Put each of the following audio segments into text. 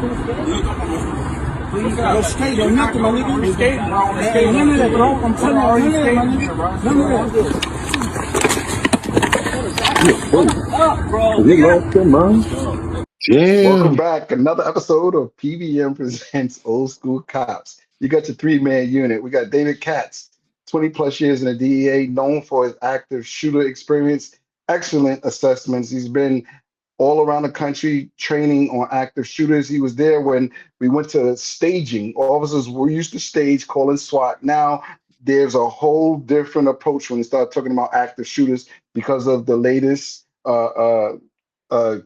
Yo, skate, yo, nothing, my nigga. You skate, bro. Hey, none of that, bro. I'm telling you, none of that, my nigga. None of that. Bro. You lost your mind? Welcome Damn. back. Another episode of PBM Presents Old School Cops. You got your three-man unit. We got David Katz, 20 plus years in the DEA, known for his active shooter experience, excellent assessments. He's been all around the country training on active shooters. He was there when we went to staging. Officers were used to stage, calling SWAT. Now there's a whole different approach when you start talking about active shooters because of the latest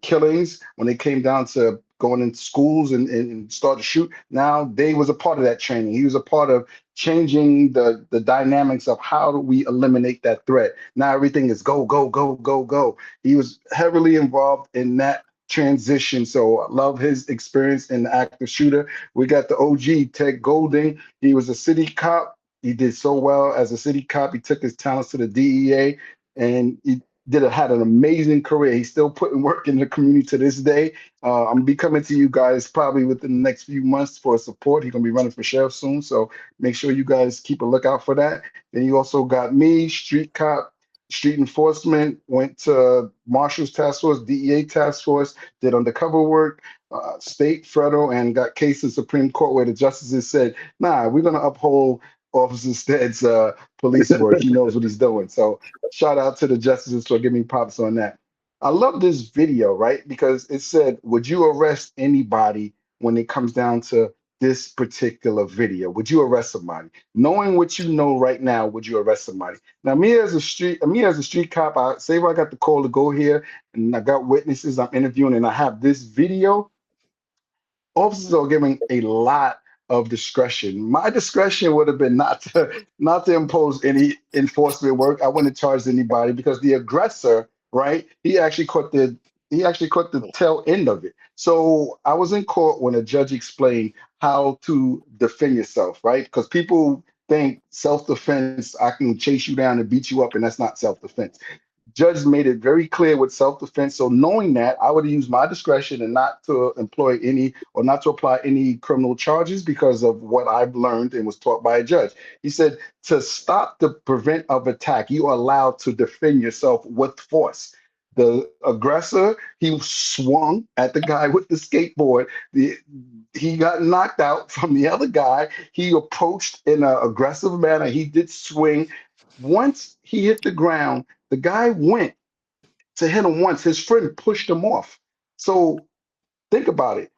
killings when it came down to going in schools and start to shoot. Now they was a part of that training. He was a part of changing the dynamics of how do we eliminate that threat. Now everything is go, go, go, go, go. He was heavily involved in that transition. So I love his experience in the active shooter. We got the OG, Ted Golding. He was a city cop. He did so well as a city cop. He took his talents to the DEA and he had an amazing career. He's still putting work in the community to this day. I'm gonna be coming to you guys probably within the next few months for support. He's gonna be running for sheriff soon, so make sure you guys keep a lookout for that. Then you also got me, street cop, street enforcement, went to Marshall's Task Force, DEA Task Force, did undercover work, state, federal, and got cases in Supreme Court where the justices said, nah, we're gonna uphold Officer Stead's police work. He knows what he's doing. So shout out to the justices for giving me props on that. I love this video, right? Because it said, would you arrest anybody when it comes down to this particular video? Would you arrest somebody? Knowing what you know right now, would you arrest somebody? Now, me as a street cop, I say if I got the call to go here and I got witnesses I'm interviewing and I have this video, officers are giving a lot of discretion. My discretion would have been not to impose any enforcement work. I wouldn't charge anybody because the aggressor, right? He actually caught the tail end of it. So I was in court when a judge explained how to defend yourself, right? Because people think self-defense, I can chase you down and beat you up, and that's not self-defense. Judge made it very clear with self-defense. So knowing that, I would use my discretion and not to employ any or not to apply any criminal charges because of what I've learned and was taught by a judge. He said to stop the prevent of attack, you are allowed to defend yourself with force. The aggressor, he swung at the guy with the skateboard. He got knocked out from the other guy. He approached in an aggressive manner. He did swing. Once he hit the ground, the guy went to hit him once. His friend pushed him off. So think about it.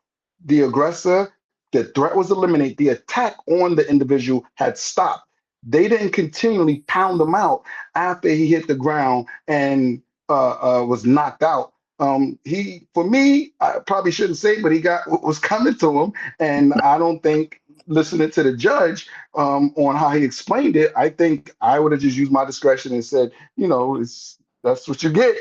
The aggressor, the threat was eliminated. The attack on the individual had stopped. They didn't continually pound him out after he hit the ground and was knocked out. For me, I probably shouldn't say, but he got what was coming to him. And I don't think listening to the judge on how he explained it, I think I would have just used my discretion and said, that's what you get.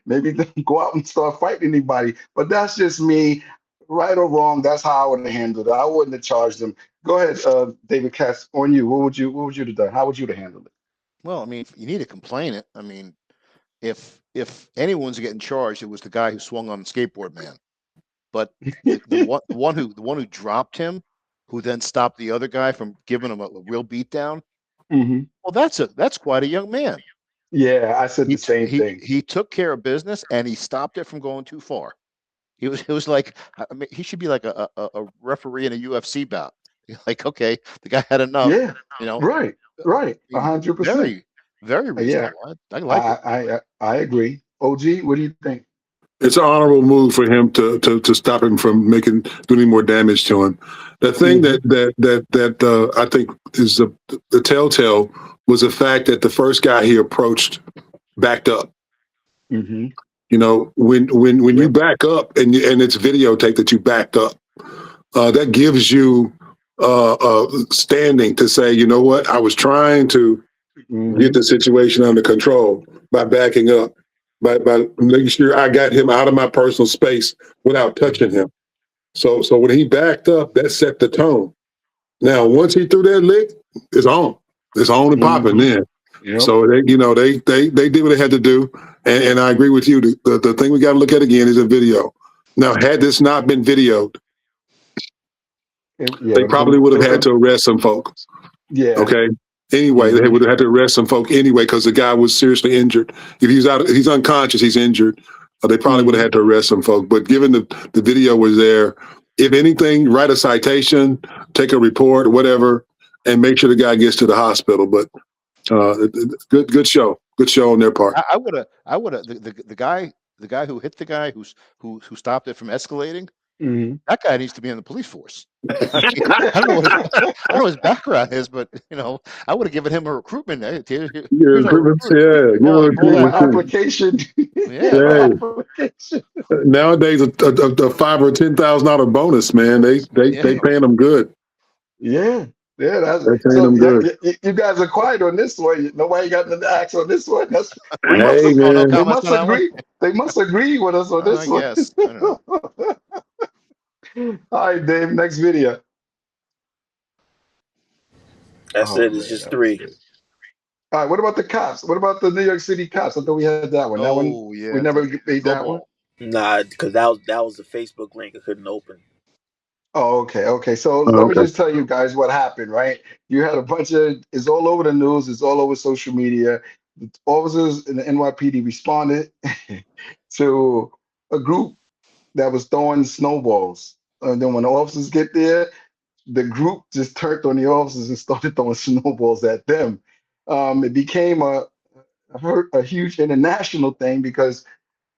Maybe don't go out and start fighting anybody. But that's just me, right or wrong. That's how I would have handled it. I wouldn't have charged them. Go ahead, David Katz, on you. What would you have done? How would you have handled it? Well, I mean, you need to complain it. I mean, if anyone's getting charged, it was the guy who swung on the skateboard man. But the one who dropped him, who then stopped the other guy from giving him a real beatdown. Mm-hmm. Well, that's quite a young man. Yeah, I said the same thing. He took care of business and he stopped it from going too far. It was like, I mean, he should be like a referee in a UFC bout. Like, okay, the guy had enough. Yeah, right, 100%. Very, very reasonable. Yeah, I like it. I agree. OG, what do you think? It's an honorable move for him to stop him from doing any more damage to him. The thing that I think is the telltale was the fact that the first guy he approached backed up. Mm-hmm. When you back up and it's videotape that you backed up, that gives you standing to say, you know what, I was trying to get the situation under control by backing up. By making sure I got him out of my personal space without touching him. So when he backed up, that set the tone. Now, once he threw that lick, it's on. It's on and popping then. Yep. So they did what they had to do. And I agree with you. The thing we got to look at again is a video. Now, had this not been videoed, Yeah, They probably would have had to arrest some folk. yeah. Okay. Anyway, they Mhm. would have had to arrest some folk anyway because the guy was seriously injured. If he's unconscious, he's injured. They probably would have had to arrest some folk. But given the video was there, if anything, write a citation, take a report, whatever, and make sure the guy gets to the hospital. But good show on their part. I would have the guy who hit the guy who stopped it from escalating. Mhm. That guy needs to be in the police force. I mean, I don't know I don't know what his background is, but I would have given him a recruitment. Hey, here's our recruit. Give Pull him Give him an a application. Yeah. Application. Nowadays, a $5,000 or $10,000 bonus, man. They paying them good. Yeah. Yeah, They're paying so. them Yeah, good. you guys are quiet on this one. Nobody got the axe on this one. They must. Hey, Oh, no man. They comments must on that one. agree. They must agree with us on I this one. guess. I don't know. All right, Dave. Next video. That's Oh it. It's man, just that was 3. good. All right. What about the cops? What about the New York City cops? I thought we had that one. That one Oh we yeah, never made that one. snowball. Nah, because that was the Facebook link I couldn't open. Oh, okay, okay. So Oh, let me okay. just tell you guys what happened, right? You had a bunch of, it's all over the news, it's all over social media. The officers in the NYPD responded to a group that was throwing snowballs. And then when the officers get there, the group just turned on the officers and started throwing snowballs at them. It became a huge international thing because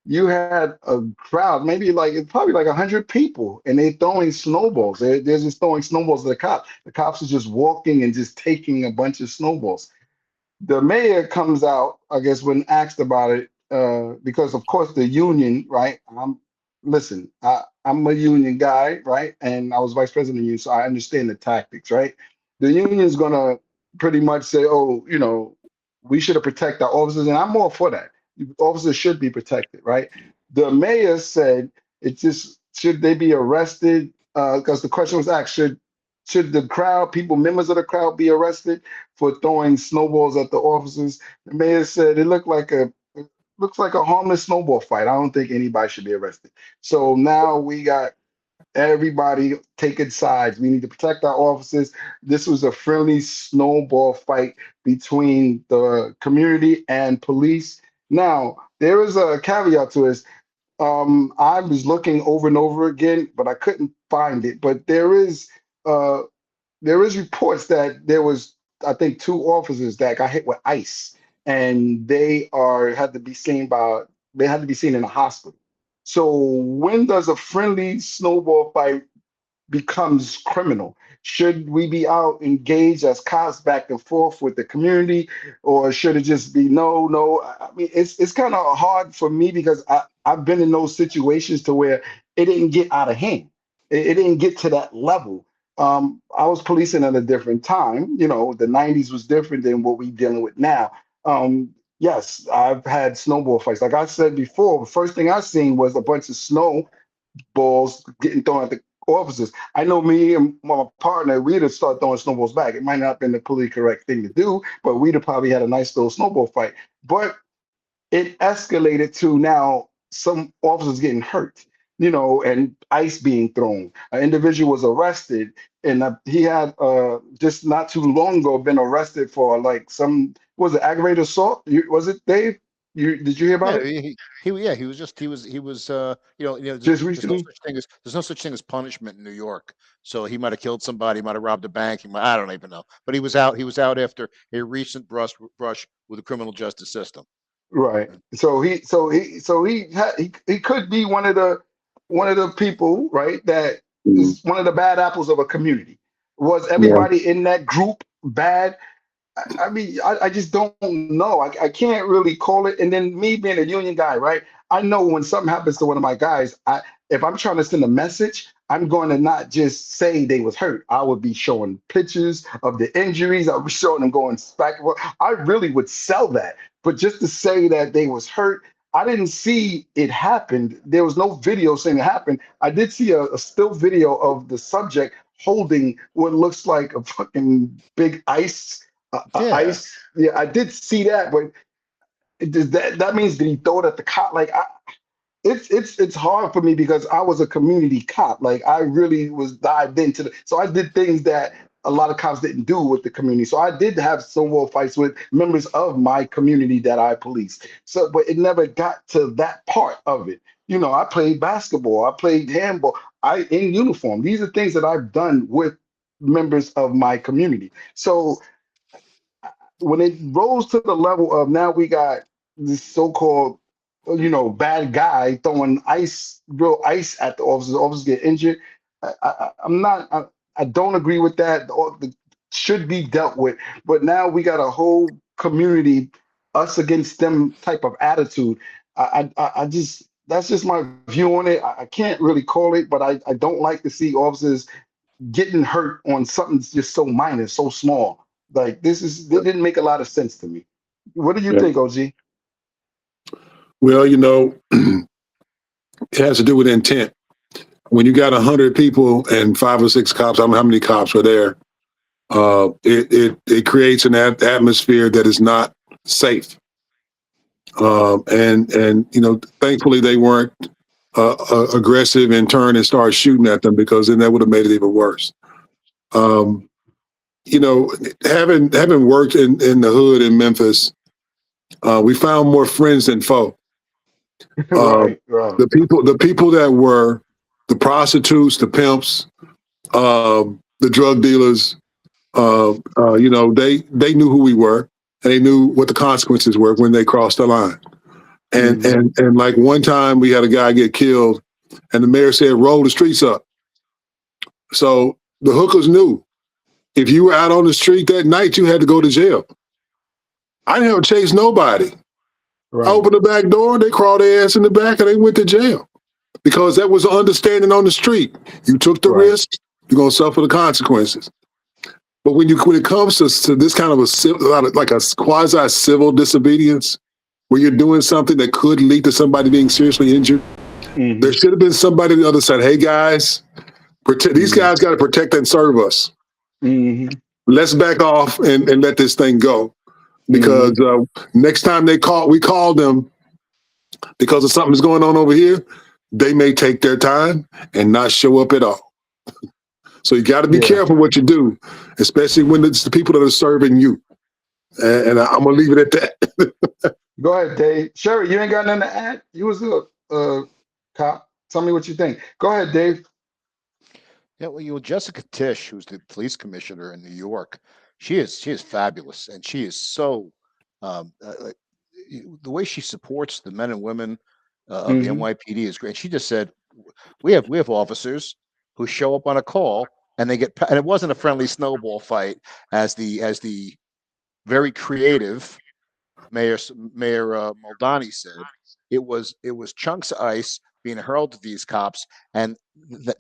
you had a crowd, maybe like it's probably like 100 people, and they're throwing snowballs. They're just throwing snowballs at the cops. The cops are just walking and just taking a bunch of snowballs. The mayor comes out, I guess, when asked about it, because of course the union, right? Listen, I'm a union guy, right? And I was vice president of the union, so I understand the tactics, right? The union is gonna pretty much say, oh, we should have protected our officers, and I'm all for that. Officers should be protected, right? The mayor said it just should they be arrested? Because the question was asked, should the crowd, members of the crowd, be arrested for throwing snowballs at the officers? The mayor said it looks like a harmless snowball fight. I don't think anybody should be arrested. So now we got everybody taking sides. We need to protect our officers. This was a friendly snowball fight between the community and police. Now, there is a caveat to this. I was looking over and over again, but I couldn't find it. But uh, there is reports that there was, I think, 2 officers that got hit with ice, and they had to be seen in a hospital. So when does a friendly snowball fight becomes criminal? Should we be out engaged as cops back and forth with the community, or should it just be no, no? I mean, it's kind of hard for me because I've been in those situations to where it didn't get out of hand. It didn't get to that level. I was policing at a different time. The '90s was different than what we're dealing with now. Yes, I've had snowball fights. Like I said before, the first thing I seen was a bunch of snow balls getting thrown at the officers. I know me and my partner, we'd have started throwing snowballs back. It might not have been the politically correct thing to do, but we'd have probably had a nice little snowball fight. But it escalated to now some officers getting hurt, and ice being thrown. An individual was arrested, and he had just not too long ago been arrested for like was it aggravated assault? Was it, Dave? Did you hear about Yeah, it? he was just he was Just there's no recently? such thing as punishment in New York. So he might have killed somebody, he might have robbed a bank, I don't even know. But he was out after a recent brush with the criminal justice system. Right. So he could be one of the people, right, that Mhm. is one of the bad apples of a community. Was Yeah. everybody in that group bad? I mean, I just don't know. I can't really call it. And then me being a union guy, right? I know when something happens to one of my guys, if I'm trying to send a message, I'm going to not just say they was hurt. I would be showing pictures of the injuries. I would be showing them going back and forth. I really would sell that. But just to say that they was hurt, I didn't see it happen. There was no video saying it happened. I did see a still video of the subject holding what looks like a fucking big Yeah. ice. Yeah, I did see that, but that means that he throw it at the cop? Like, it's hard for me because I was a community cop. Like I really was dived into so I did things that a lot of cops didn't do with the community. So I did have stonewall fights with members of my community that I policed. So, but it never got to that part of it. You know, I played basketball, I played handball, I in uniform. These are things that I've done with members of my community. So when it rose to the level of now we got this so-called bad guy throwing real ice at the officers get injured. I'm not I don't agree with that. The should be dealt with, but now we got a whole community us against them type of attitude. I just that's just my view on it. I can't really call it, but I don't like to see officers getting hurt on something just so minor, so small. Like it didn't make a lot of sense to me. What do you Yeah. think, OG? Well, it has to do with intent. When you got 100 people and 5 or 6 cops, I don't know how many cops were there. It creates an atmosphere that is not safe. And thankfully they weren't aggressive and turn and start shooting at them, because then that would have made it even worse. Having worked in the hood in Memphis, we found more friends than foe. Right. The people that were the prostitutes, the pimps, the drug dealers, they knew who we were, and they knew what the consequences were when they crossed the line. And and like one time we had a guy get killed, and the mayor said, "Roll the streets up." So the hookers knew if you were out on the street that night, you had to go to jail. I didn't have to chase nobody. Right. I opened the back door, they crawled their ass in the back, and they went to jail, because that was the understanding on the street. You took the risk, you're gonna suffer the consequences. But when it comes to this kind of like a quasi civil disobedience, where you're doing something that could lead to somebody being seriously injured, there should have been somebody on the other side. Hey guys, these guys got to protect and serve us. Let's back off and let this thing go, because next time we call them because of something's going on over here, they may take their time and not show up at all. So you got to be careful what you do, especially when it's the people that are serving you. And I'm gonna leave it at that. Go ahead, Dave. Sherry, you ain't got nothing to add? You was a cop. Tell me what you think. Go ahead, Dave. Yeah, well, Jessica Tisch, who's the police commissioner in New York, she is fabulous, and she is so the way she supports the men and women of the NYPD is great. She just said, we have officers who show up on a call and and it wasn't a friendly snowball fight, as the very creative Mayor Muldowney said. It was chunks of ice being hurled to these cops, and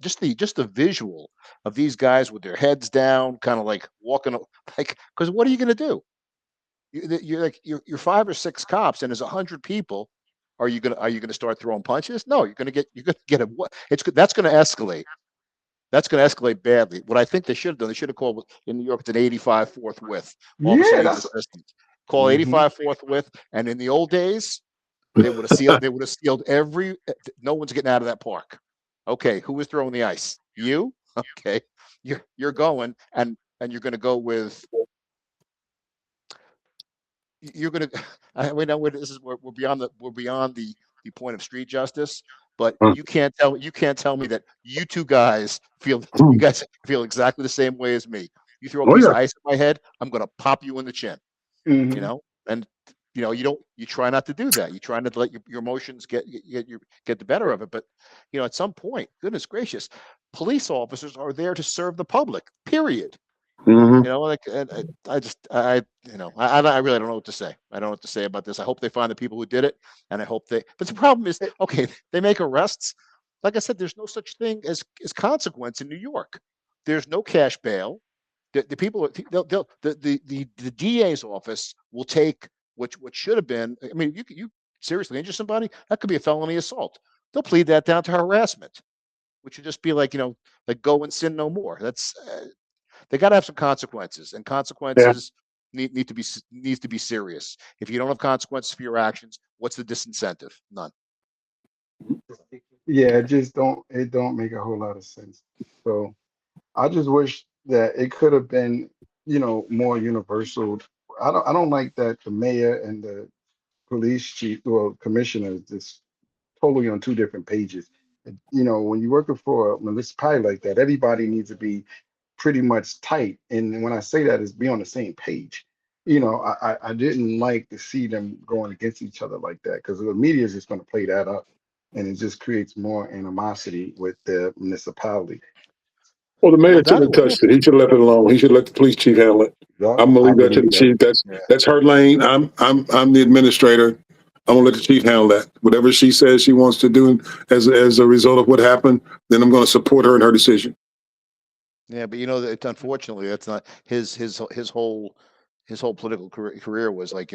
just the visual of these guys with their heads down, kind of like walking, like, because what are you going to do? You're 5 or 6 cops, and there's 100 people. Are you gonna start throwing punches? No, you're gonna get that's gonna escalate. That's going to escalate badly. What I think they should have done, they should have called, in New York, it's an 85 forthwith. Yeah, that's Call 85 forthwith. And in the old days, they would have sealed. They would have sealed every. No one's getting out of that park. Okay, who was throwing the ice? You. Okay, you're going, and you're going to go with. You're going to. We know this is we're beyond the point of street justice. But you can't tell me that you two guys feel exactly the same way as me. You throw a piece of ice at my head, I'm going to pop you in the chin. And you try not to do that. You try not to let your emotions get the better of it. But at some point, goodness gracious, police officers are there to serve the public. Period. I really don't know what to say. I don't know what to say about this. I hope they find the people who did it, and I hope but the problem is, okay, they make arrests. Like I said, there's no such thing as consequence in New York. There's no cash bail. The people, the DA's office will take what should have been. I mean, you seriously injure somebody, that could be a felony assault. They'll plead that down to harassment, which would just be like go and sin no more. That's they got to have some consequences, and consequences needs to be serious. If you don't have consequences for your actions, what's the disincentive? None. Yeah, it don't make a whole lot of sense. So I just wish that it could have been, more universal. I don't like that the mayor and the police chief or commissioner is just totally on two different pages. When you're working for a municipality like that, everybody needs to be pretty much tight. And when I say that is be on the same page. I didn't like to see them going against each other like that because the media is just going to play that up and it just creates more animosity with the municipality. Well, the mayor Well, shouldn't have touched it. He should have left it alone. He should let the police chief handle it. Yeah, I'm gonna I leave that to the believe that. chief. Yeah. That's her lane. I'm the administrator. I'm gonna let the chief handle that. Whatever she says she wants to do as a result of what happened, then I'm gonna support her in her decision. Yeah, but it's unfortunately that's not his whole political career was like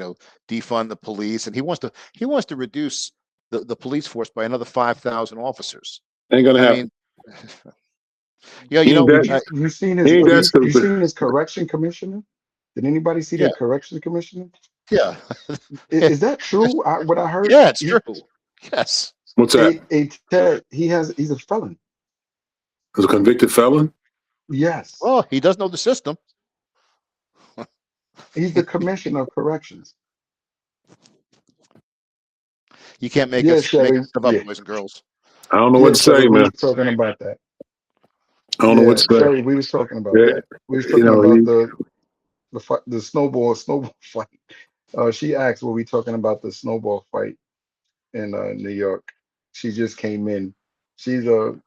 defund the police, and he wants to reduce the police force by another 5,000 officers. Ain't gonna I happen. mean, yeah, He ain't that. You seen He his ain't that you stupid. seen his correction commissioner? Did anybody see yeah, that correction commissioner? yeah, Is that true? What I heard, yeah, it's true. Yes. What's that? Ted, he's a felon. As a convicted felon? Yes, Well, he does know the system. he's the commissioner of corrections. You can't make Yeah, us make Shelly. stuff up, Yeah, boys and girls. I don't know yeah, what to Shelly. say, We man. was talking about that. I don't know what Yeah, to say. Shelly. We was talking about Yeah, that. We was you talking know, about the snowball fight. She asked, "Were we talking about the snowball fight in New York?" She just came in. She's a,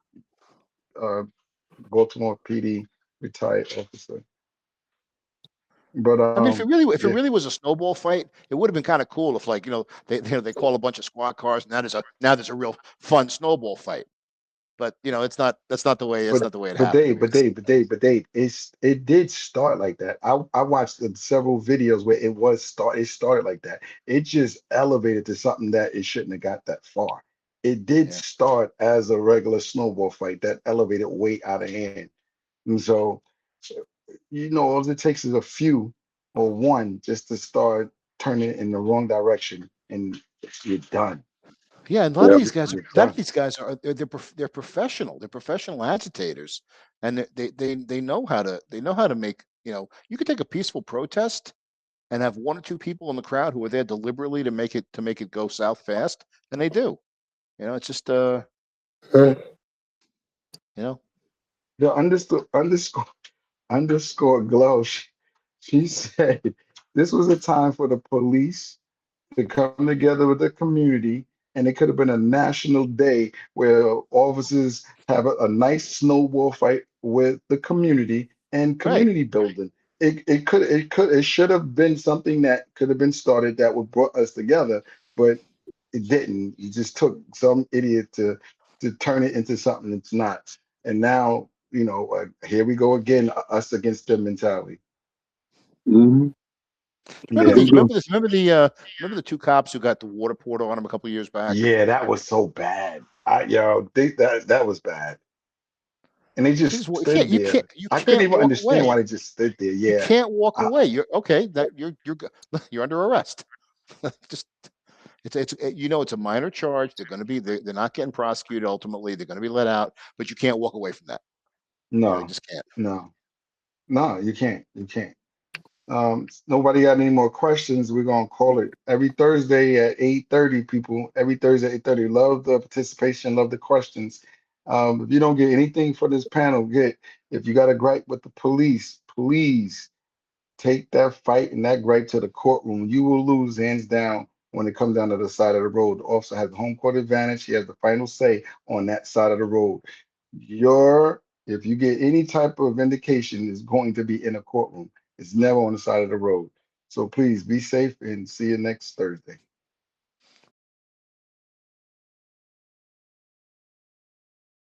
Baltimore PD retired officer. But I mean, if it yeah, really was a snowball fight, it would have been kind of cool if, like, they call a bunch of squad cars, and now there's a real fun snowball fight. But it's not. That's not the way. That's not the way it happened. I mean, it did start like that. I watched several videos where it started like that. It just elevated to something that it shouldn't have got that far. It did yeah, start as a regular snowball fight that elevated way out of hand. And so, all it takes is a few or one just to start turning in the wrong direction and you're done. yeah. And a lot yeah. of these guys, You're a lot of done. these guys they're professional. They're professional agitators, and they know how to make. You could take a peaceful protest and have one or two people in the crowd who are there deliberately to make it go south fast, and they do. It's just Uh, you know. The underscore glow. She said this was a time for the police to come together with the community, and it could have been a national day where officers have a nice snowball fight with the community and Right. community building. It should have been something that could have been started that would brought us together, but it didn't. You just took some idiot to turn it into something it's not. And now, here we go again, us against them mentality. mhm. Remember Yeah. the Who's going? remember this remember the two cops who got the water poured on them a couple of years back? Yeah, that was so bad. That was bad. And they You just just you can't stood you there. can't you I couldn't can't even walk understand away. why they just stood there. You Yeah. can't walk I, away. You're okay. That you're you're under arrest. Just it's a minor charge. They're not getting prosecuted ultimately. They're going to be let out, but you can't walk away from that. You no, just can't. no, no, you can't. You can't. Nobody got any more questions. We're gonna call it every Thursday at 8:30, people. Every Thursday at 8:30. Love the participation, love the questions. If you don't get anything for this panel, if you got a gripe with the police, please take that fight and that gripe to the courtroom. You will lose hands down when it comes down to the side of the road. The officer has the home court advantage. He has the final say on that side of the road. If you get any type of indication, is going to be in a courtroom. It's never on the side of the road. So please be safe and see you next Thursday.